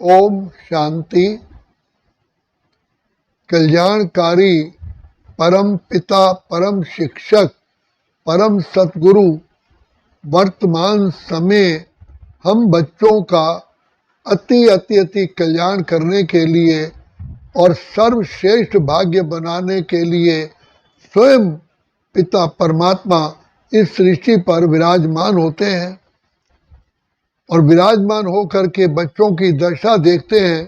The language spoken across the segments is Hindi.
ओम शांति। कल्याणकारी परम पिता, परम शिक्षक, परम सतगुरु वर्तमान समय हम बच्चों का अति अति अति कल्याण करने के लिए और सर्वश्रेष्ठ भाग्य बनाने के लिए स्वयं पिता परमात्मा इस सृष्टि पर विराजमान होते हैं और विराजमान होकर के बच्चों की दशा देखते हैं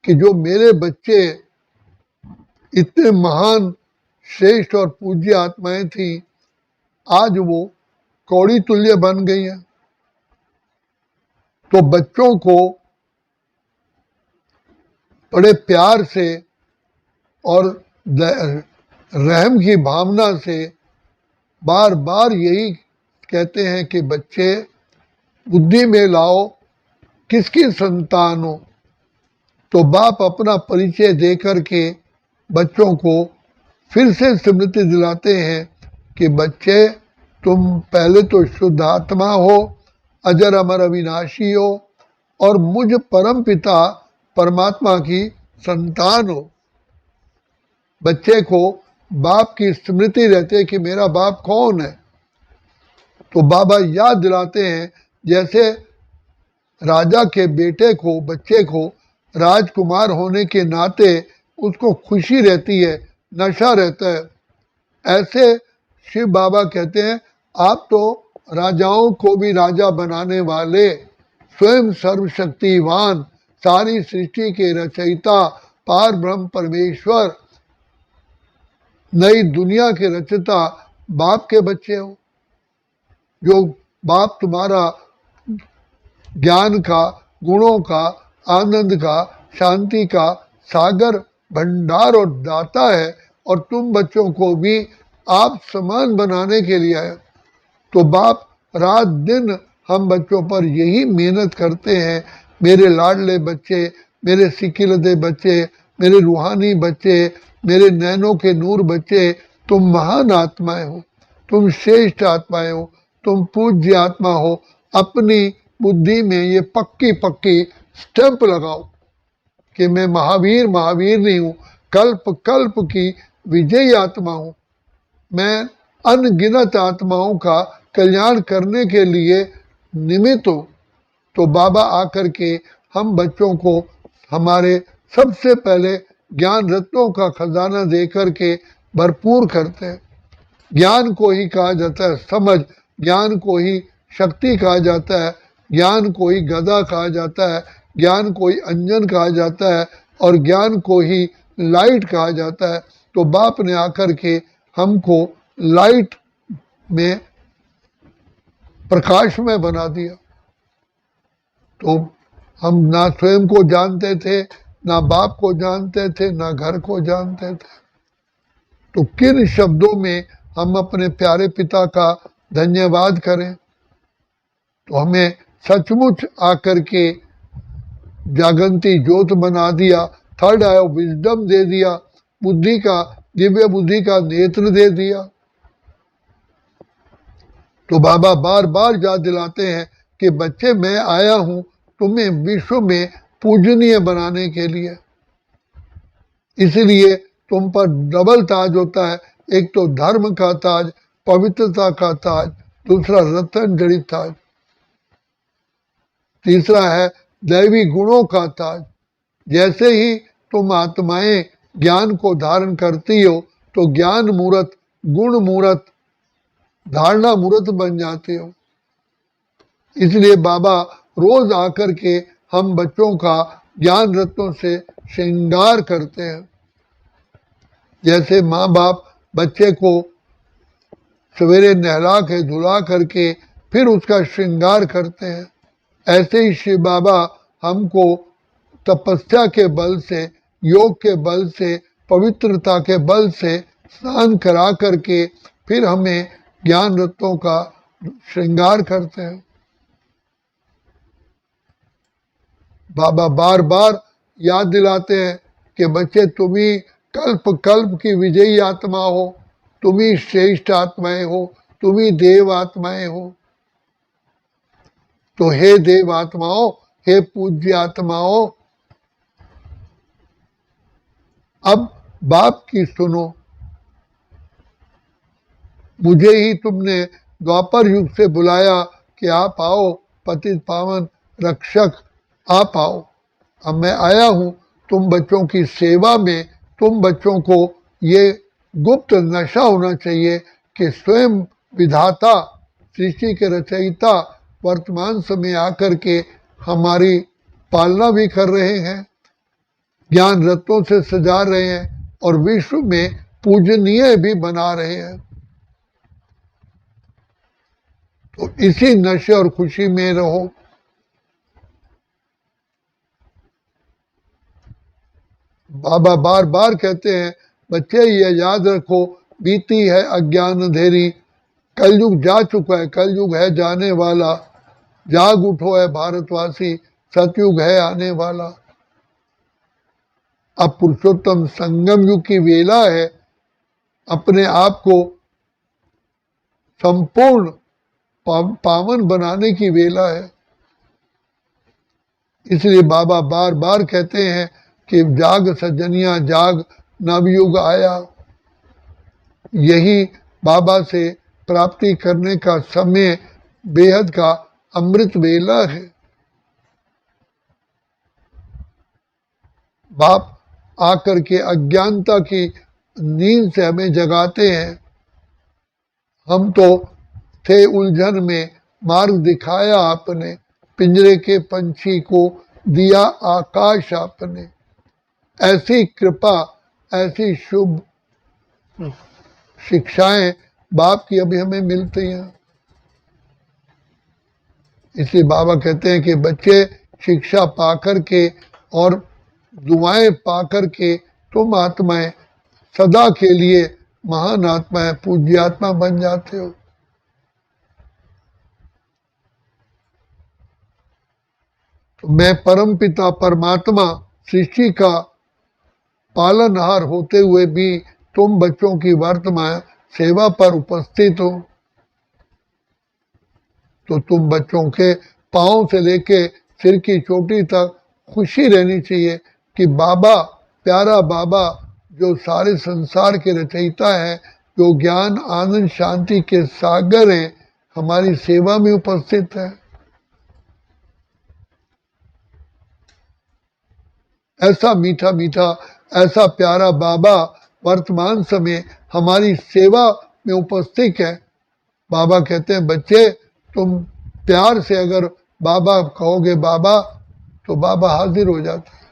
कि जो मेरे बच्चे इतने महान, श्रेष्ठ और पूज्य आत्माएं थी, आज वो कौड़ी तुल्य बन गई हैं। तो बच्चों को बड़े प्यार से और रहम की भावना से बार बार यही कहते हैं कि बच्चे बुद्धि में लाओ, किसकी संतान हो। तो बाप अपना परिचय दे करके बच्चों को फिर से स्मृति दिलाते हैं कि बच्चे, तुम पहले तो शुद्ध आत्मा हो, अजर अमर अविनाशी हो और मुझ परम पिता परमात्मा की संतान हो। बच्चे को बाप की स्मृति रहती है कि मेरा बाप कौन है। तो बाबा याद दिलाते हैं, जैसे राजा के बेटे को, बच्चे को राजकुमार होने के नाते उसको खुशी रहती है, नशा रहता है, ऐसे शिव बाबा कहते हैं आप तो राजाओं को भी राजा बनाने वाले, स्वयं सर्वशक्तिवान, सारी सृष्टि के रचयिता, पार ब्रह्म परमेश्वर, नई दुनिया के रचयिता बाप के बच्चे हो। जो बाप तुम्हारा ज्ञान का, गुणों का, आनंद का, शांति का सागर, भंडार और दाता है और तुम बच्चों को भी आप समान बनाने के लिए आए। तो बाप रात दिन हम बच्चों पर यही मेहनत करते हैं। मेरे लाडले बच्चे, मेरे सिकिलदे बच्चे, मेरे रूहानी बच्चे, मेरे नैनों के नूर बच्चे, तुम महान आत्माएं हो, तुम श्रेष्ठ आत्माएं हो, तुम पूज्य आत्मा हो। अपनी बुद्धि में ये पक्की पक्की स्टैंप लगाओ कि मैं महावीर महावीर नहीं हूँ, कल्प कल्प की विजयी आत्मा हूँ। मैं अनगिनत आत्माओं का कल्याण करने के लिए निमित्त हूँ। तो बाबा आकर के हम बच्चों को हमारे सबसे पहले ज्ञान रत्नों का खजाना दे करके भरपूर करते हैं। ज्ञान को ही कहा जाता है समझ, ज्ञान को ही शक्ति कहा जाता है, ज्ञान को ही गदा कहा जाता है, ज्ञान को ही अंजन कहा जाता है और ज्ञान को ही लाइट कहा जाता है। तो बाप ने आकर के हमको लाइट में, प्रकाश में बना दिया। तो हम ना स्वयं को जानते थे, ना बाप को जानते थे, ना घर को जानते थे। तो किन शब्दों में हम अपने प्यारे पिता का धन्यवाद करें। तो हमें सचमुच आकर के जागंती ज्योत बना दिया, थर्ड आई ऑफ विजडम दे दिया, बुद्धि का, दिव्य बुद्धि का नेत्र दे दिया। तो बाबा बार बार याद दिलाते हैं कि बच्चे, मैं आया हूं तुम्हें विश्व में पूजनीय बनाने के लिए। इसलिए तुम पर डबल ताज होता है, एक तो धर्म का ताज, पवित्रता का ताज, दूसरा रत्न जड़ित ताज, तीसरा है दैवी गुणों का ताज। जैसे ही तुम आत्माएं ज्ञान को धारण करती हो तो ज्ञान मूर्त, गुण मूर्त, धारणा मूर्त बन जाते हो। इसलिए बाबा रोज आकर के हम बच्चों का ज्ञान रत्नों से श्रृंगार करते हैं। जैसे माँ बाप बच्चे को सवेरे नहला के धुला करके फिर उसका श्रृंगार करते हैं, ऐसे ही शिव बाबा हमको तपस्या के बल से, योग के बल से, पवित्रता के बल से स्नान करा करके फिर हमें ज्ञान रत्नों का श्रृंगार करते हैं। बाबा बार बार याद दिलाते हैं कि बच्चे, तुम ही कल्प कल्प की विजयी आत्मा हो, तुम ही श्रेष्ठ आत्माएं हो, तुम ही देव आत्माएं हो। तो हे देव आत्माओं, हे पूज्य आत्माओं, अब बाप की सुनो, मुझे ही तुमने द्वापर युग से बुलाया कि आप आओ पतित पावन रक्षक, आप आओ। अब मैं आया हूँ तुम बच्चों की सेवा में। तुम बच्चों को ये गुप्त नशा होना चाहिए कि स्वयं विधाता, सृष्टि के रचयिता वर्तमान समय आकर के हमारी पालना भी कर रहे हैं, ज्ञान रत्नों से सजा रहे हैं और विश्व में पूजनीय भी बना रहे हैं। तो इसी नशे और खुशी में रहो। बाबा बार बार कहते हैं, बच्चे ये याद रखो, बीती है अज्ञान अंधेरी, कलयुग जा चुका है, कलयुग है जाने वाला, जाग उठो है भारतवासी, सतयुग है आने वाला। अब पुरुषोत्तम संगम युग की वेला है, अपने आप को संपूर्ण पावन बनाने की वेला है। इसलिए बाबा बार बार कहते हैं कि जाग सज्जनिया जाग, नवयुग आया। यही बाबा से प्राप्ति करने का समय बेहद का अमृत वेला है। बाप आकर के अज्ञानता की नींद से हमें जगाते हैं। हम तो थे उलझन में, मार्ग दिखाया आपने, पिंजरे के पंछी को दिया आकाश आपने। ऐसी कृपा, ऐसी शुभ शिक्षाएं बाप की अभी हमें मिलती हैं। इसलिए बाबा कहते हैं कि बच्चे शिक्षा पाकर के और दुआएं पाकर के तुम आत्माएं सदा के लिए महान आत्माएं, पूज्य आत्मा बन जाते हो। तो मैं परम पिता परमात्मा सृष्टि का पालनहार होते हुए भी तुम बच्चों की वर्तमान सेवा पर उपस्थित हो। तो तुम बच्चों के पांव से लेके सिर की चोटी तक खुशी रहनी चाहिए कि बाबा, प्यारा बाबा जो सारे संसार के रचयिता है, जो ज्ञान आनंद शांति के सागर हैं, हमारी सेवा में उपस्थित है। ऐसा मीठा मीठा, ऐसा प्यारा बाबा वर्तमान समय हमारी सेवा में उपस्थित है। बाबा कहते हैं, बच्चे तुम प्यार से अगर बाबा कहोगे बाबा, तो बाबा हाजिर हो जाते हैं।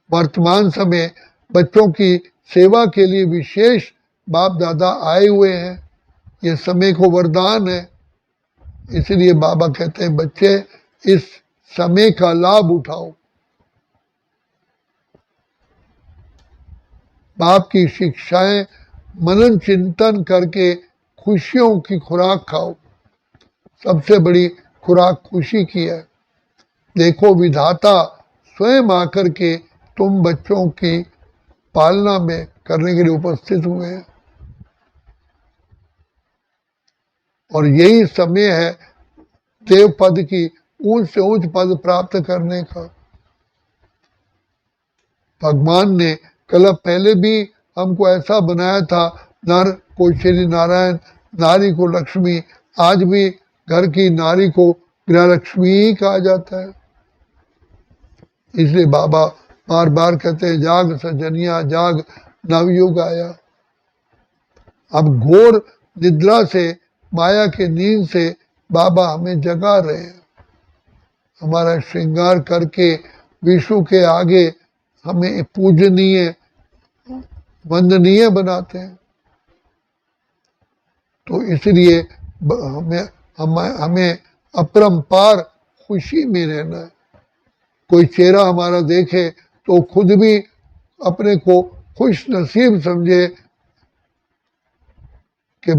वर्तमान समय बच्चों की सेवा के लिए विशेष बाप दादा आए हुए हैं। ये समय को वरदान है। इसलिए बाबा कहते हैं, बच्चे इस समय का लाभ उठाओ, बाप की शिक्षाएं मनन चिंतन करके खुशियों की खुराक खाओ। सबसे बड़ी खुराक खुशी की है। देखो विधाता स्वयं आकर के तुम बच्चों की पालना में करने के लिए उपस्थित हुए हैं। और यही समय है देव पद की ऊंच से ऊंच पद प्राप्त करने का। भगवान ने कल पहले भी हमको ऐसा बनाया था, नर को श्री नारायण, नारी को लक्ष्मी। आज भी घर की नारी को गृह लक्ष्मी ही कहा जाता है। इसलिए बाबा बार बार कहते हैं, जाग सजनिया जाग, नवयुग आया। अब घोर निद्रा से, माया के नींद से बाबा हमें जगा रहे हैं। हमारा श्रृंगार करके विश्व के आगे हमें पूजनीय, वंदनीय बनाते हैं। तो इसलिए हमें अपरंपार खुशी में रहना है। कोई चेहरा हमारा देखे तो खुद भी अपने को खुश नसीब समझे कि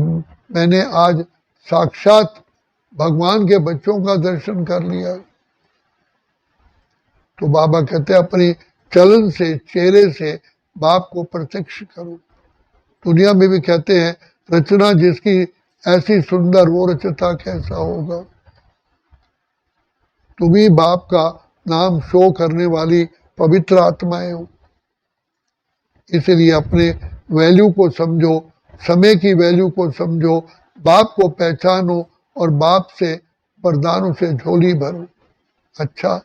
मैंने आज साक्षात भगवान के बच्चों का दर्शन कर लिया। तो बाबा कहते हैं, अपनी चलन से, चेहरे से बाप को प्रत्यक्ष करो। दुनिया में भी कहते हैं, रचना जिसकी ऐसी सुंदर, वो रचता कैसा होगा। तुम ही बाप का नाम शो करने वाली पवित्र आत्माएं हो। इसलिए अपने वैल्यू को समझो, समय की वैल्यू को समझो, बाप को पहचानो और बाप से वरदानों से झोली भरो। अच्छा,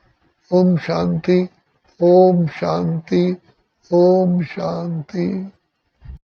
ओम शांति, ओम शांति, ओम शांति।